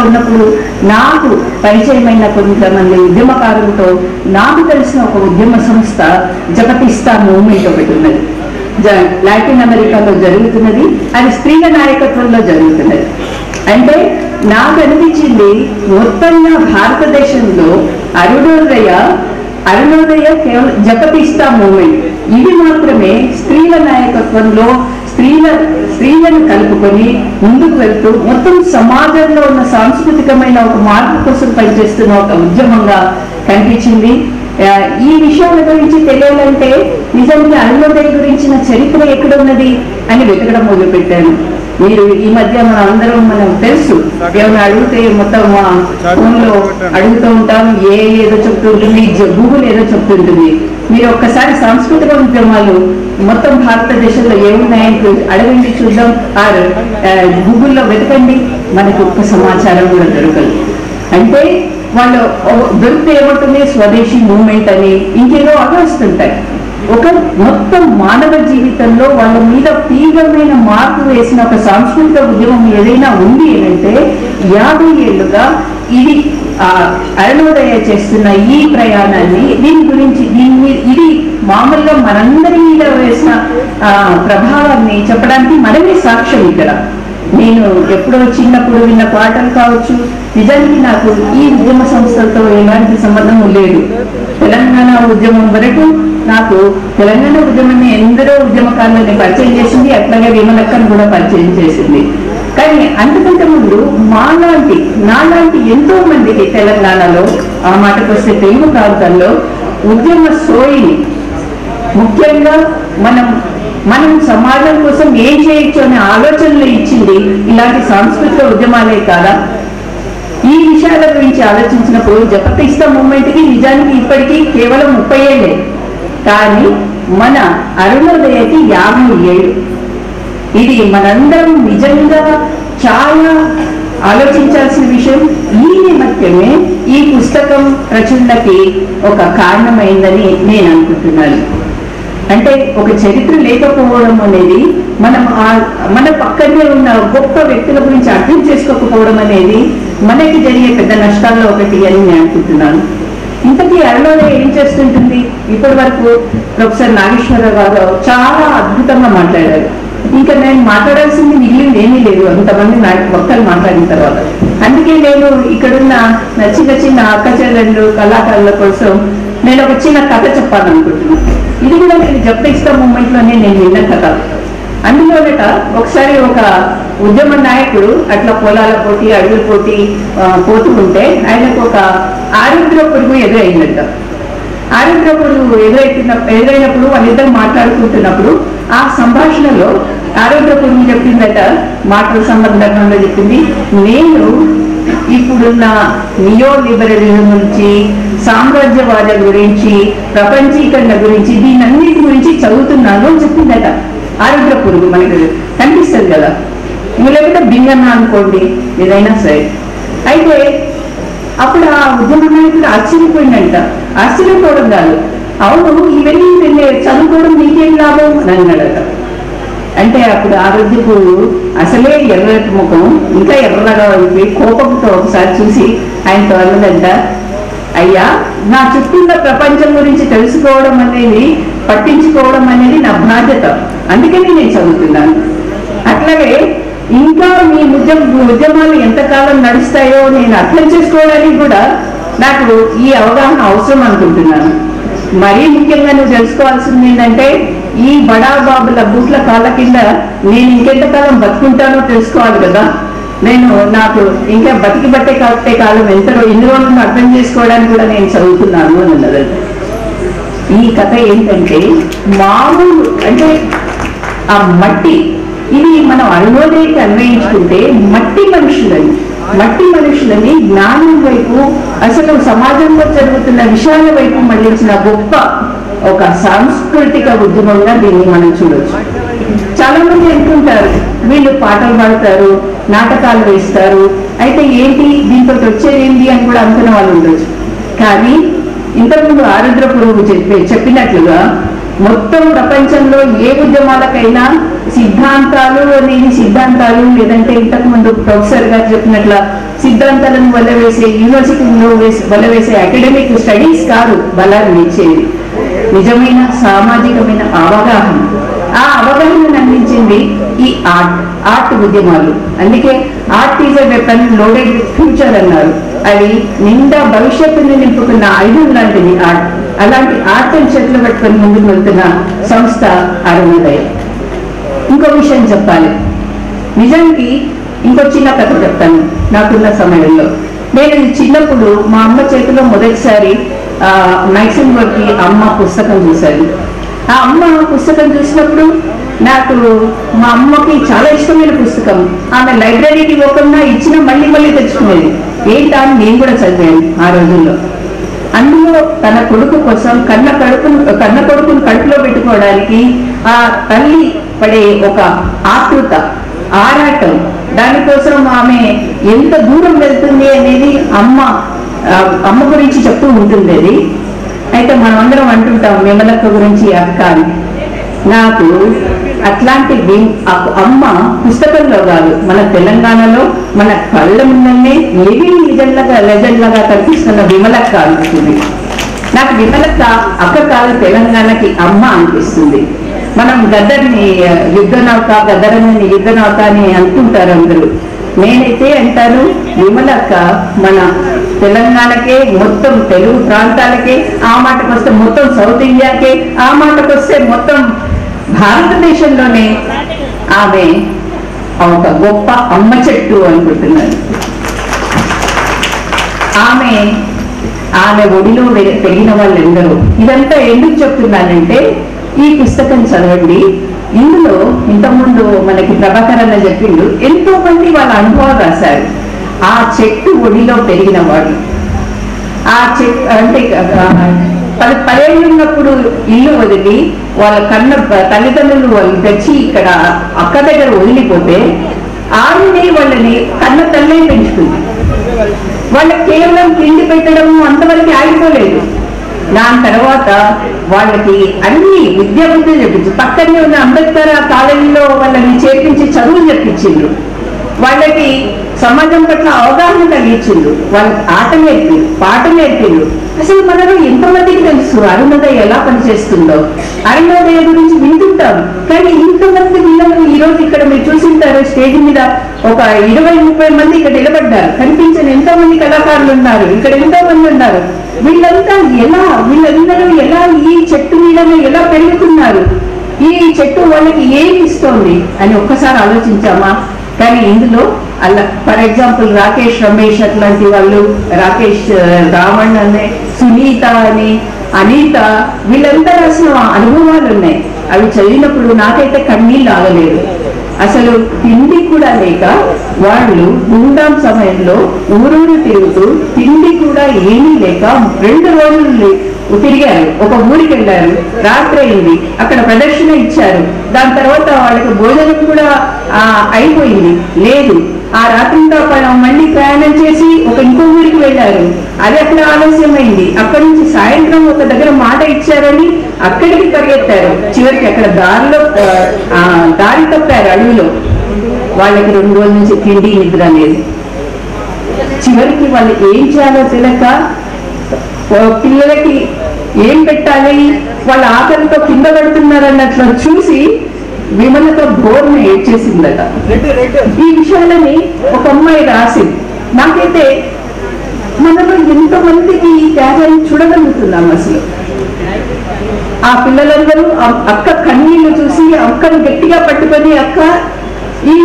ఉన్నప్పుడు నాకు పరిచయమైన కొంతమంది ఉద్యమకారులతో నాకు తెలిసిన ఒక ఉద్యమ సంస్థ జపతిస్తా మూవ్మెంట్ ఒకటి ఉన్నది. లాటిన్ అమెరికాలో జరుగుతున్నది. అది స్త్రీల నాయకత్వంలో జరుగుతున్నది. అంటే నాకు అనిపించింది మొత్తంగా భారతదేశంలో అరుణోదయ కేవలం జపతిస్తా మూవ్మెంట్ ఇది మాత్రమే స్త్రీల నాయకత్వంలో స్త్రీలను కలుపుకొని ముందుకు వెళ్తూ మొత్తం సమాజంలో ఉన్న సాంస్కృతికమైన ఒక మార్పు కోసం పనిచేస్తున్న ఒక ఉద్యమంగా కనిపించింది. ఈ విషయాల గురించి తెలియాలంటే నిజంగా అరుణోదయ గురించిన చరిత్ర ఎక్కడున్నది అని వెతకడం మొదలుపెట్టాను. మీరు ఈ మధ్య మనం తెలుసు, ఏమైనా అడిగితే మొత్తం ఫోన్లో అడుగుతూ ఉంటాం, ఏదో చెప్తుంటుంది, గూగుల్ ఏదో చెప్తుంటుంది. మీరు ఒక్కసారి సాంస్కృతిక ఉద్యమాలు మొత్తం భారతదేశంలో ఏమున్నాయని అడగండి, చూద్దాం. గూగుల్లో వెతకండి, మనకు ఒక్క సమాచారం కూడా దొరకదు. అంటే వాళ్ళు దొరికితే ఏమంటుంది, స్వదేశీ మూవ్మెంట్ అని ఇంకేదో వస్తుంటాయి. ఒక మొత్తం మానవ జీవితంలో వాళ్ళ మీద తీవ్రమైన మార్పు వేసిన ఒక సాంస్కృతిక ఉద్యమం ఏదైనా ఉంది అంటే 50 ఏళ్లుగా ఇది అరుణోదయ చేస్తున్న ఈ ప్రయాణాన్ని, దీని గురించి ఇది మామూలుగా మనందరి మీద వేసిన ప్రభావాన్ని చెప్పడానికి మనమే సాక్ష్యం. ఇక్కడ నేను ఎప్పుడో చిన్నప్పుడు విన్న పాటలు కావచ్చు. నిజానికి నాకు ఈ ఉద్యమ సంస్థలతో ఎలాంటి సంబంధం లేదు. తెలంగాణ ఉద్యమం వరకు నాకు తెలంగాణ ఉద్యమాన్ని ఎందరో ఉద్యమకారులని పరిచయం చేసింది, అట్లాగే విమలక్కను కూడా పరిచయం చేసింది. కానీ అంతకంటే ముందు నాలాంటి ఎంతో మందికి తెలంగాణలో, ఆ మాటకు వస్తే తెలుగు ప్రాంతాల్లో ఉద్యమ సోయిని, ముఖ్యంగా మనం సమాజం కోసం ఏం చేయొచ్చు అనే ఆలోచనలు ఇచ్చింది ఇలాంటి సాంస్కృతిక ఉద్యమాలే కాదా? ఈ విషయాల గురించి ఆలోచించినప్పుడు జపతిస్తా మూవ్మెంట్కి నిజానికి ఇప్పటికీ కేవలం 30 ఏళ్ళే, కానీ మన అరుణోదయకి 50 ఏళ్ళు. ఇది మనందరం నిజంగా చాలా ఆలోచించాల్సిన విషయం. ఈ నేపథ్యమే ఈ పుస్తకం రచనకి ఒక కారణమైందని నేను అనుకుంటున్నాను. అంటే ఒక చరిత్ర లేకపోవడం అనేది, మన పక్కనే ఉన్న గొప్ప వ్యక్తుల గురించి అర్థం చేసుకోకపోవడం అనేది మనకి జరిగే పెద్ద నష్టాల్లో ఒకటి అని నేను అనుకుంటున్నాను. ఇంతకీ అరుణోదయ ఏం చేస్తుంటుంది? ఇప్పటి వరకు ప్రొఫెసర్ నాగేశ్వరరావు గారు చాలా అద్భుతంగా మాట్లాడారు. ఇంకా నేను మాట్లాడాల్సింది మిగిలింది ఏమీ లేదు, అంతమంది వక్తలు మాట్లాడిన తర్వాత. అందుకే నేను ఇక్కడున్న చిన్న అక్క చెల్లెళ్ళు కళాకారుల కోసం నేను ఒక చిన్న కథ చెప్పాలనుకుంటున్నాను. ఇది కూడా నేను జపతిస్తా మూవ్మెంట్ లోనే నేను విన్న కథ. అందులోనట ఒకసారి ఒక ఉద్యమ నాయకుడు అట్లా పొలాల పోటీ, అడవుల పోటీ పోతూ ఉంటే ఆయనకు ఒక ఆరుద్ర పురుగు ఎదురైందట. ఆరుద్ర పురుగు ఎదురైనప్పుడు వాళ్ళిద్దరు మాట్లాడుకుంటున్నప్పుడు ఆ సంభాషణలో ఆరుద్ర పురుగు చెప్పిందట, మాటల సంబంధంగా చెప్పింది, నేను ఇప్పుడున్న నియో లిబరలిజం గురించి, సామ్రాజ్యవాదం గురించి, ప్రపంచీకరణ గురించి, దీనన్నిటి గురించి చదువుతున్నాను అని చెప్పిందట. ఆరుద్ర పురుగు మనకు కనిపిస్తుంది కదా, లేకపోతే బింగన్న అనుకోండి, ఏదైనా సరే. అయితే అప్పుడు ఆ ఉద్యమ నాయకుడు ఆశ్చర్యపోయిందంట. ఆశ్చర్యపోవడం కాదు, అవును ఇవన్నీ చదువుకోవడం నీకేం లాభం అని అన్నాడట. అంటే అప్పుడు ఆరోగ్యపు అసలే ఎర్రటి ముఖం ఇంకా ఎర్రగా అయిపోయి కోపంతో ఒకసారి చూసి ఆయనతో అన్నదంట, అయ్యా నా చుట్టూన్న ప్రపంచం గురించి తెలుసుకోవడం అనేది, పట్టించుకోవడం అనేది నా బాధ్యత, అందుకని నేను చదువుతున్నాను. అట్లాగే ఇంకా మీ ఉద్యమాలు ఎంతకాలం నడుస్తాయో నేను అర్థం చేసుకోవడానికి కూడా నాకు ఈ అవగాహన అవసరం అనుకుంటున్నాను. మరీ ముఖ్యంగా నువ్వు తెలుసుకోవాల్సింది ఏంటంటే, ఈ బడా బాబుల బూట్ల కాళ్ళ కింద నేను ఇంకెంతకాలం బతుకుంటానో తెలుసుకోవాలి కదా. నాకు ఇంకా బట్టే కాలం ఎన్ని రోజులు అర్థం చేసుకోవడానికి కూడా నేను చదువుతున్నాను అని అన్నది. ఈ కథ ఏంటంటే, మామూలు అంటే ఆ మట్టి, ఇది మనం అరుణోదయకి అన్వయించుకుంటే మట్టి మనుషులని జ్ఞానం వైపు, అసలు సమాజంలో జరుగుతున్న విషయాల వైపు మళ్ళించిన గొప్ప ఒక సాంస్కృతిక ఉద్యమంగా దీన్ని మనం చూడొచ్చు. చాలా మంది అనుకుంటారు వీళ్ళు పాటలు పాడతారు, నాటకాలు వేస్తారు, అయితే ఏంటి దీంతో వచ్చేది ఏంటి అని కూడా అనుకున్న వాళ్ళు ఉండొచ్చు. కానీ ఇంతకుముందు ఆరుద్ర పురుగు చెప్పినట్లుగా మొత్తం ప్రపంచంలో ఏ ఉద్యమాలకైనా సిద్ధాంతాలు అనేది సిద్ధాంతాలు లేదంటే ఇంతకు ముందు ప్రొఫెసర్ గారు చెప్పినట్ల సిద్ధాంతాలను వల్లవేసే యూనివర్సిటీలో వల్లవేసే అకాడమిక్ స్టడీస్ కాదు బలాన్ని ఇచ్చేది, నిజమైన సామాజికమైన అవగాహన. ఆ అవగాహనను అందించింది ఈ ఆర్ట్ ఉద్యమాలు. అందుకే art is a weapon loaded with future అన్నారు. అది నిండా భవిష్యత్తుని నింపుకున్న ఆయుధం లాంటిది ఆర్ట్. అలాంటి ఆర్ట్ చేతులు పట్టుకొని ముందుకు వెళ్తున్న సంస్థ అరుణోదయం. ఇంకో విషయం చెప్పాలి, నిజానికి ఇంకో చిన్న కథ చెప్తాను. నాకున్న సమయంలో నేను చిన్నప్పుడు మా అమ్మ చేతిలో మొదటిసారి మ్యాక్సిమ్ వర్కి అమ్మ పుస్తకం చూశాను. ఆ అమ్మ పుస్తకం చూసినప్పుడు నాకు మా అమ్మకి చాలా ఇష్టమైన పుస్తకం. ఆమె లైబ్రరీకి ఇవ్వకుండా ఇచ్చిన మళ్ళీ మళ్ళీ తెచ్చుకునేది. ఏంటా అని నేను కూడా చదివాను ఆ రోజుల్లో. అందులో తన కొడుకు కోసం కన్న కొడుకును కడుపులో పెట్టుకోవడానికి ఆ తల్లి పడే ఒక ఆతృత, ఆరాటం, దానికోసం ఆమె ఎంత దూరం వెళ్తుంది అనేది అమ్మ గురించి చెప్తూ ఉంటుంది. అది అయితే మనం అందరం అంటుంటాం విమలక్క గురించి అక్క అని. నాకు అట్లాంటి అమ్మ పుస్తకంలో కాదు, మన తెలంగాణలో మన కళ్ళ ముందనే ఏవి లెజెండ్లుగా కనిపిస్తున్న విమలక్క అనిపిస్తుంది. నాకు విమలక్క అక్క కాదు, తెలంగాణకి అమ్మ అనిపిస్తుంది. మనం గద్దర్ని గద్దరని యుద్ధ నౌక అని అనుకుంటారు అందరూ. నేనైతే అంటాను విమలక్క మన తెలంగాణకే, మొత్తం తెలుగు ప్రాంతాలకే, ఆ మాటకు వస్తే మొత్తం సౌత్ ఇండియాకే, ఆ మాటకు వస్తే మొత్తం భారతదేశంలోనే ఆమె ఒక గొప్ప అమ్మ చెట్టు అనుకుంటున్నాను. ఆమె ఒడిలో పెరిగిన వాళ్ళెందరూ. ఇదంతా ఎందుకు చెప్తున్నానంటే ఈ పుస్తకం చదవండి. ఇందులో ఇంతకుముందు మనకి ప్రభాకర్ అన్న చెప్పిండు, ఎంతో మంది వాళ్ళ అనుభవాలు రాశారు. ఆ చెట్టు ఒడిలో పెరిగిన వాళ్ళు, ఆ చెట్టు అంటే 10 ఏళ్ళు ఉన్నప్పుడు ఇల్లు వదిలి వాళ్ళ తల్లిదండ్రులు వాళ్ళు తెచ్చి ఇక్కడ అక్క దగ్గర వదిలిపోతే ఆమెనే వాళ్ళని కన్న తల్లే పెంచుతుంది. వాళ్ళకి కేవలం తిండి పెట్టడం అంతవరకు ఆగిపోలేదు. దాని తర్వాత వాళ్ళకి అన్ని విద్యాబుద్ధులు చెప్పించు. పక్కనే ఉన్న అంబేద్కర్ కాలేజీలో వాళ్ళని చేర్పించి చదువులు చెప్పించిండ్రు. వాళ్ళకి సమాజం పట్ల అవగాహన కలిగించిండ్రు. వాళ్ళకి ఆట నేర్పిండ్రు, పాట నేర్పిండ్రు. అసలు మనలో ఎంతమందికి తెలుసు అరుణోదయ ఎలా పనిచేస్తుందో? అరుణోదయ గురించి వింటుంటాం, కానీ ఇంతమంది పిల్లలు ఈ రోజు ఇక్కడ మీరు చూసింటారు స్టేజ్ మీద ఒక 20-30 మంది ఇక్కడ నిలబడ్డారు. కనిపించిన ఎంతో మంది కళాకారులు ఉన్నారు, ఇక్కడ ఎంతో మంది ఉన్నారు. వీళ్ళందరూ ఎలా ఈ చెట్టు నీడలో ఎలా పెరుగుతున్నారు? ఈ చెట్టు వాళ్ళకి ఏమి ఇస్తోంది అని ఒక్కసారి ఆలోచించామా? కానీ ఇందులో ఫర్ ఎగ్జాంపుల్ రాకేష్ రమేష్ అట్లాంటి వాళ్ళు, రాకేష్ రావణ్ అనే, సునీత అని, అనిత, వీళ్ళంతా రాసిన అనుభవాలు ఉన్నాయి. అవి చదివినప్పుడు నాకైతే కన్నీళ్ళు ఆగలేదు. అసలు తిండి కూడా లేక వాళ్ళు ధూమ్ధాం సమయంలో ఊరూరు తిరుగుతూ తిండి కూడా ఏమీ లేక 2 రోజులు తిరిగారు. ఒక ఊరికి వెళ్ళారు, రాత్రి అయింది, అక్కడ ప్రదర్శన ఇచ్చారు. దాని తర్వాత వాళ్ళకి భోజనం కూడా అయిపోయింది లేదు. ఆ రాత్రితో మళ్ళీ ప్రయాణం చేసి ఇంకో ఊరికి వెళ్ళారు, అది అక్కడ ఆలస్యమైంది. అక్కడి నుంచి సాయంత్రం ఒక దగ్గర మాట ఇచ్చారని అక్కడికి పరిగెత్తారు. చివరికి అక్కడ దారి తప్పారు అడవిలో. వాళ్ళకి 2 రోజుల నుంచి తిండి నిద్ర లేదు. చివరికి వాళ్ళు ఏం చేయాలో తెలియక పిల్లలకి ఏం పెట్టాలి, వాళ్ళ ఆకలితో కింద పడుతున్నారన్నట్లు చూసి విమలతో బోర్న ఏడ్చేసిందట. ఈ విషయాలని ఒక అమ్మాయి రాసింది. నాకైతే మనలో ఎంతో మందికి ఈ త్యాగాన్ని చూడగలుగుతున్నాం. అసలు ఆ పిల్లలందరూ అక్క కన్నీళ్లు చూసి అక్కను గట్టిగా పట్టుకొని, అక్క ఈ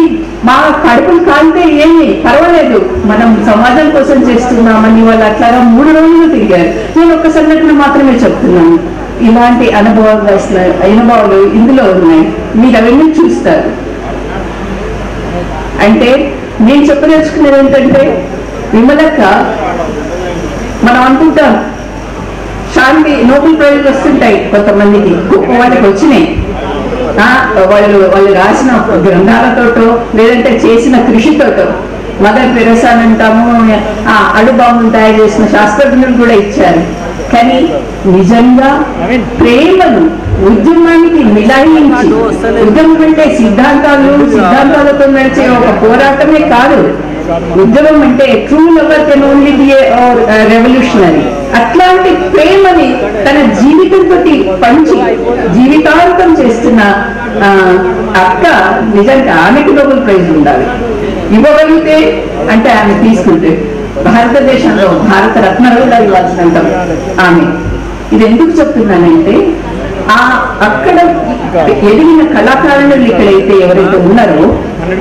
మా కడుపులు కాలితే ఏమి పర్వాలేదు, మనం సమాజం కోసం చేస్తున్నామని వాళ్ళు అట్లాగా 3 రోజులు తిరిగారు. నేను ఒక సంఘటన మాత్రమే చెప్తున్నాను. ఇలాంటి అనుభవాలు ఇందులో ఉన్నాయి. మీరు అవన్నీ చూస్తారు. అంటే నేను చెప్పదలుచుకునేది ఏంటంటే, విమలక్క మనం అనుకుంటాం శాంతి నోబెల్ ప్రైజులు వస్తుంటాయి కొంతమందికి, వాళ్ళకి వచ్చినాయి. వాళ్ళు రాసిన గ్రంథాలతోటో లేదంటే చేసిన కృషితోటో. మదర్ తెరెసా అంటాము, అణుబాంబును తయారు చేసిన శాస్త్రజ్ఞులు కూడా ఇచ్చారు. కానీ నిజంగా ప్రేమను ఉద్యమానికి మిలాయించి, ఉద్యమం అంటే సిద్ధాంతాలతో నడిచే ఒక పోరాటమే కాదు. ఉద్యమం అంటే true lover can only be revolutionary. అట్లాంటి ప్రేమని తన జీవితంతో పంచి జీవితాంతం చేస్తున్న అక్క నిజంగా ఆమెకు నోబెల్ ప్రైజ్ ఉండాలి. ఇవ్వగలిగితే అంటే ఆమె తీసుకుంటే భారతదేశంలో భారత రత్న కూడా ఇవ్వాల్సినంత ఆమె. ఇది ఎందుకు చెప్తున్నానంటే అక్కడ ఎదిగిన కళాకారులు ఇక్కడైతే ఎవరైతే ఉన్నారో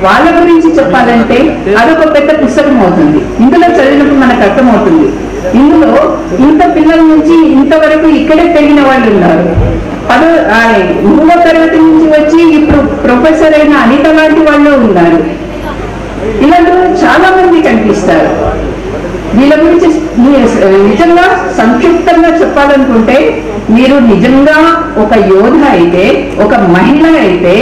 వాళ్ళ గురించి చెప్పాలంటే అదొక పెద్ద పుస్తకం అవుతుంది. ఇందులో చదివినప్పుడు మనకు అర్థమవుతుంది. ఇందులో ఇంత పిల్లల నుంచి ఇంతవరకు ఇక్కడే పెరిగిన వాళ్ళు ఉన్నారు. 3వ తరగతి నుంచి వచ్చి ఇప్పుడు ప్రొఫెసర్ అయిన అనిత లాంటి వాళ్ళు ఉన్నారు. ఇలాంటి చాలా మంది కనిపిస్తారు. వీళ్ళ గురించి నిజంగా సంక్షిప్తంగా చెప్పాలనుకుంటే, మీరు నిజంగా ఒక యోధ అయితే, ఒక మహిళ అయితే,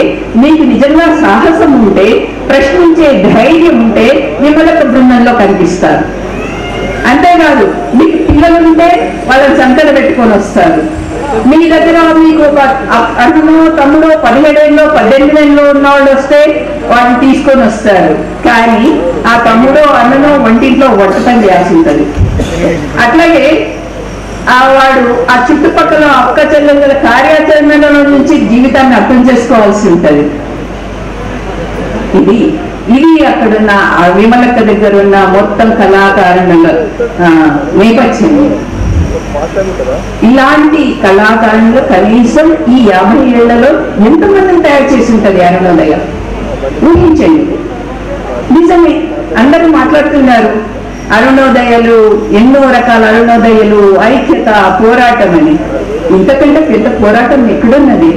మీకు నిజంగా సాహసం ఉంటే, ప్రశ్నించే ధైర్యం ఉంటే విమలక బృందంలో కనిపిస్తారు. అంతేకాదు మీకు పిల్లలు ఉంటే వాళ్ళని సంకట పెట్టుకొని వస్తారు. మీ దగ్గర మీకు ఒక అన్నో తమ్ముడో 17 ఏళ్ళలో 18 ఏళ్ళలో ఉన్న వాళ్ళు వస్తే వాళ్ళని తీసుకొని వస్తారు. కానీ ఆ తమ్ముడో అన్ననో వంటింట్లో వంటకం చేయాల్సి ఉంటుంది. అట్లాగే వాడు ఆ చుట్టుపక్కల అక్క చెల్లెల కార్యాచరణల నుంచి జీవితాన్ని అర్థం చేసుకోవాల్సి ఉంటుంది. ఇది అక్కడున్న విమలక్క దగ్గర ఉన్న మొత్తం కళాకారుల నేపథ్యం. ఇలాంటి కళాకారులు కనీసం ఈ 50 ఏళ్లలో ఎంతమందిని తయారు చేసి ఉంటుంది అరుణోదయ? ఊహించండి. నిజమే, అందరూ మాట్లాడుతున్నారు అరుణోదయాలు, ఎన్నో రకాల అరుణోదయాలు, ఐక్యత, పోరాటం అని. ఇంతకంటే పెద్ద పోరాటం ఎక్కడున్నది?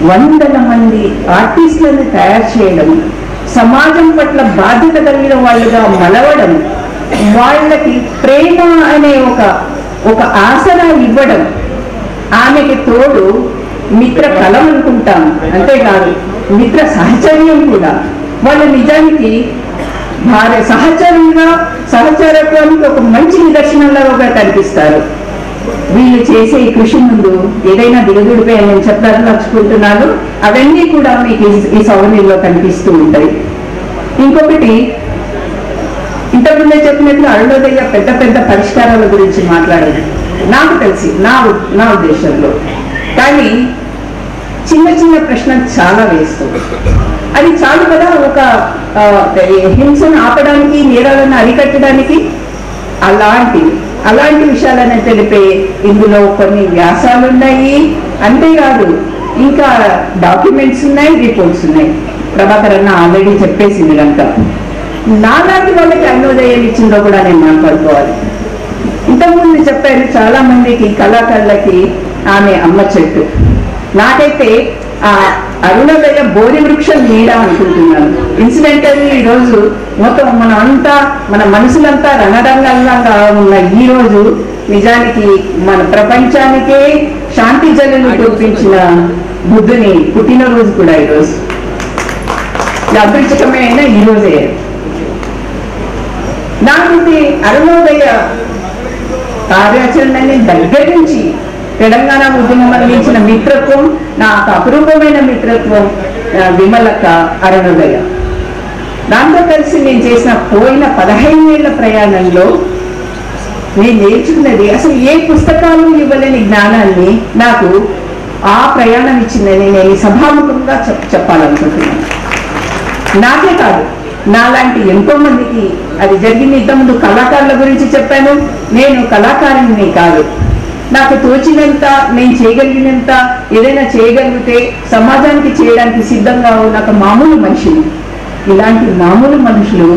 వందల మంది ఆర్టిస్టులను తయారు చేయడం, సమాజం పట్ల బాధ్యత కలిగిన వాళ్ళుగా మలవడం, వాళ్ళకి ప్రేమ అనే ఒక ఆసరా ఇవ్వడం, ఆమెకి తోడు మిత్ర కలం అనుకుంటాం, అంతేకాదు మిత్ర సహచర్యం కూడా. వాళ్ళు నిజానికి సహచరత్వానికి ఒక మంచి నిదర్శనంలాగా కనిపిస్తారు. వీళ్ళు చేసే ఈ కృషి ముందు ఏదైనా దిగదుడిపోయి నేను చెప్పదలుచుకుంటున్నాను. అవన్నీ కూడా మీకు ఈ సౌకర్యంలో కనిపిస్తూ ఉంటాయి. ఇంకొకటి, ఇంతకుముందే చెప్పినట్లు అరుణోదయ పెద్ద పెద్ద పరిష్కారాల గురించి మాట్లాడదు నాకు తెలిసి, నా ఉద్దేశంలో. కానీ చిన్న చిన్న ప్రశ్నలు చాలా వేస్తుంది. అది చాలు కదా ఒక హింసను ఆపడానికి, నేరాలను అరికట్టడానికి. అలాంటి విషయాలను తెలిపే ఇందులో కొన్ని వ్యాసాలు ఉన్నాయి. అంతేకాదు ఇంకా డాక్యుమెంట్స్ ఉన్నాయి, రిపోర్ట్స్ ఉన్నాయి. ప్రభాకర్ అన్న ఆల్రెడీ చెప్పేసింది కనుక నాలాంటి వాళ్ళకి అరుణోదయం ఇచ్చిందో కూడా నేను మాట్లాడుకోవాలి. ఇంతకుముందు చెప్పారు చాలా మందికి కళాకారులకి ఆమె అమ్మ చెట్టు. నాకైతే ఆ అరుణోదయ బోధి వృక్షం నీడ అనుకుంటున్నాను. ఇన్సిడెంటల్లీ ఈరోజు మొత్తం మన మనసులంతా రణరంగంగా ఉన్న ఈ రోజు నిజానికి మన ప్రపంచానికే శాంతి జలను కురిపించిన బుద్ధుని పుట్టినరోజు కూడా ఈరోజు. అదృష్టమే అయినా ఈరోజే. నాకైతే అరుణోదయ కార్యాచరణని దగ్గర నుంచి తెలంగాణ ఉద్యమం అందించిన మిత్రత్వం, నాకు అపురూపమైన మిత్రత్వం విమలక్క, అరుణోదయ. దాంతో కలిసి నేను చేసిన పోయిన 15 ఏళ్ల ప్రయాణంలో నేను నేర్చుకున్నది, అసలు ఏ పుస్తకాలు ఇవ్వలేని జ్ఞానాన్ని నాకు ఆ ప్రయాణం ఇచ్చిందని నేను సభాముఖంగా చెప్పాలనుకుంటున్నాను. నాకే కాదు, నాలాంటి ఎంతో మందికి అది జరిగింది. ఇంతకుముందు కళాకారుల గురించి చెప్పాను. నేను కళాకారుని కాదు, నాకు తోచినంత, నేను చేయగలిగినంత, ఏదైనా చేయగలిగితే సమాజానికి చేయడానికి సిద్ధంగా ఉన్న మామూలు మనిషిని. ఇలాంటి మామూలు మనుషులు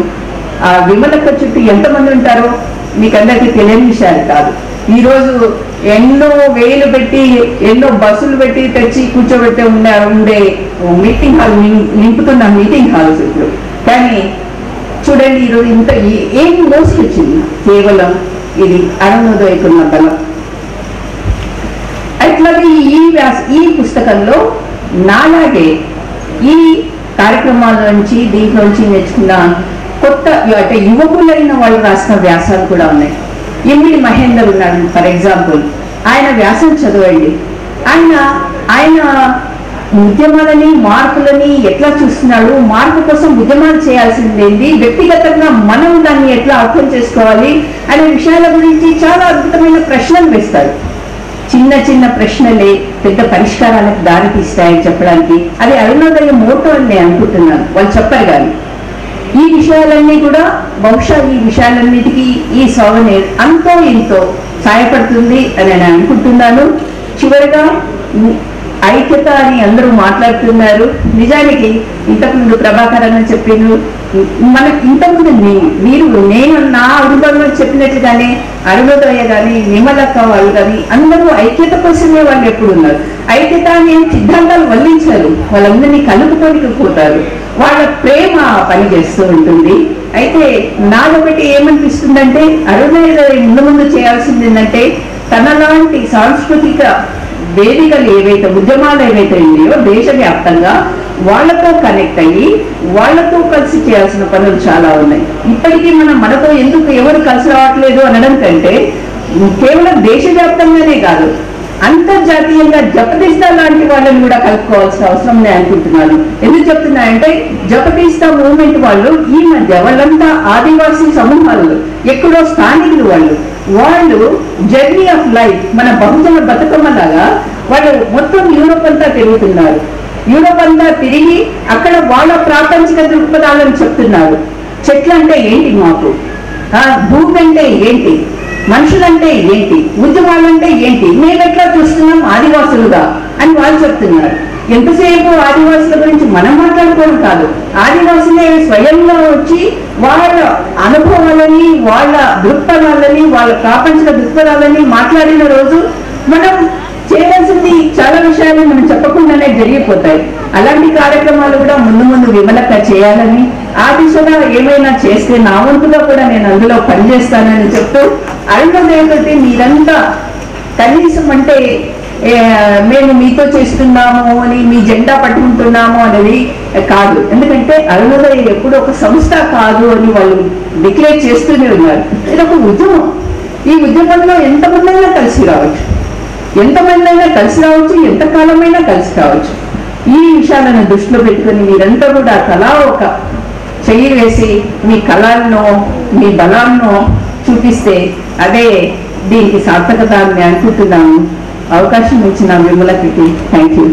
ఆ విమలక్క చుట్టూ ఎంతమంది ఉంటారో మీకు అందరికీ తెలియని విషయాలు కాదు. ఈరోజు ఎన్నో వేలు పెట్టి, ఎన్నో బస్సులు పెట్టి తెచ్చి కూర్చోబెట్టి ఉండే మీటింగ్ హాల్ నింపుతున్న మీటింగ్ హాల్స్ ఇప్పుడు. కానీ చూడండి ఈరోజు ఇంత ఏం మోసుకొచ్చింది? కేవలం ఇది అరుణోదయకున్న బలం. అట్లాగే ఈ పుస్తకంలో నాలాగే ఈ కార్యక్రమాల నుంచి, దీంట్లో నుంచి నేర్చుకున్న కొత్త అంటే యువకులైన వాళ్ళు రాసిన వ్యాసాలు కూడా ఉన్నాయి. ఇమిడి మహేందర్ ఉన్నాడు ఫర్ ఎగ్జాంపుల్, ఆయన వ్యాసం చదవండి. ఆయన ఉద్యమాలని మార్పులని ఎట్లా చూస్తున్నాడు, మార్పు కోసం ఉద్యమాలు చేయాల్సిందేంటి, వ్యక్తిగతంగా మనం దాన్ని ఎట్లా అర్థం చేసుకోవాలి అనే విషయాల గురించి చాలా అద్భుతమైన ప్రశ్నలు వేస్తారు. చిన్న చిన్న ప్రశ్నలే పెద్ద పరిష్కారాలకు దారి తీస్తాయని చెప్పడానికి అది అరుణోదయ మోటో అని నేను అనుకుంటున్నాను. వాళ్ళు చెప్పరు కానీ ఈ విషయాలన్నీ కూడా బహుశా ఈ విషయాలన్నిటికీ ఈ సోవనీర్ అంతో ఇంతో సహాయపడుతుంది అని నేను అనుకుంటున్నాను. చివరిగా ఐక్యత అని అందరూ మాట్లాడుతున్నారు. నిజానికి ఇంతకుముందు ప్రభాకర్ అని చెప్పిన మనకు ఇంతకుముందు నేను నా అనుభవంలో చెప్పినట్టుగానే అరుణోదయ కానీ నిమలక్క వాళ్ళు కానీ అందరూ ఐక్యత కోసమే వాళ్ళు ఎప్పుడు ఉన్నారు. ఐక్యత అనే సిద్ధాంతాలు వల్లించారు, వాళ్ళందరినీ కలుపుకొని పోతారు, వాళ్ళ ప్రేమ పని చేస్తూ ఉంటుంది. అయితే నాదొకటి ఏమనిపిస్తుందంటే అరుణోదయ ముందు చేయాల్సింది ఏంటంటే తనలాంటి సాంస్కృతిక వేదికలు ఏవైతే ఉద్యమాలు ఏవైతే ఉన్నాయో దేశవ్యాప్తంగా వాళ్లతో కనెక్ట్ అయ్యి వాళ్లతో కలిసి చేయాల్సిన పనులు చాలా ఉన్నాయి. ఇప్పటికీ మనతో ఎందుకు ఎవరు కలిసి రావట్లేదు అనడం కంటే కేవలం దేశవ్యాప్తంగానే కాదు అంతర్జాతీయంగా జపతీస్తా లాంటి వాళ్ళని కూడా కలుపుకోవాల్సిన అవసరం నేను అనుకుంటున్నాను. ఎందుకు చెప్తున్నానంటే జపతీస్తా మూవ్మెంట్ వాళ్ళు ఈ మధ్య వాళ్ళంతా ఆదివాసీ సమూహాలు, ఎక్కడో స్థానికులు వాళ్ళు జర్నీ ఆఫ్ లైఫ్ మన బహుజన బతుకమ్మలాగా వాళ్ళు మొత్తం యూరోప్ అంతా తిరుగుతున్నారు. యూరోప్ అంతా తిరిగి అక్కడ వాళ్ళ ప్రాపంచిక దృక్పథాలను చెప్తున్నారు. చెట్లు అంటే ఏంటి, మాకు భూమి అంటే ఏంటి, మనుషులంటే ఏంటి, ఉద్యమాలంటే ఏంటి, మేమెట్లా చూస్తున్నాం ఆదివాసులుగా అని వాళ్ళు చెప్తున్నారు. ఎంతసేపు ఆదివాసుల గురించి మనం మాట్లాడుకోవడం కాదు, ఆదివాసులే స్వయంగా వచ్చి వాళ్ళ అనుభవాలని వాళ్ళ దృక్పథాలని వాళ్ళ ప్రాపంచిక దృక్పథాలని మాట్లాడిన రోజు మనం చేయవలసింది చాలా విషయాలు మనం చెప్పకుండానే జరిగిపోతాయి. అలాంటి కార్యక్రమాలు కూడా ముందు విమలక చేయాలని, ఆ దిశగా ఏమైనా చేస్తే నా వంతుగా కూడా నేను అందులో పనిచేస్తానని చెప్తూ అరుణోదయతోటి మీరంతా కనీసం అంటే మేము మీతో చేస్తున్నాము అని మీ జెండా పట్టుకుంటున్నాము అనేది కాదు. ఎందుకంటే అరుణోదయ ఎప్పుడు ఒక సంస్థ కాదు అని వాళ్ళు డిక్లేర్ చేస్తూనే ఉన్నారు. ఇది ఒక ఉద్యమం. ఈ ఉద్యమంలో ఎంతమందైనా కలిసి రావచ్చు, ఎంతకాలమైనా కలిసి రావచ్చు. ఈ విషయాలను దృష్టిలో పెట్టుకుని మీరంతా కూడా తలా ఒక చెయ్యి వేసి మీ కళలను మీ బలాలను చూపిస్తే అదే దీనికి సార్థకత అని అనుకుంటున్నాను. అవకాశం ఇచ్చిన విమలకి థ్యాంక్ యూ.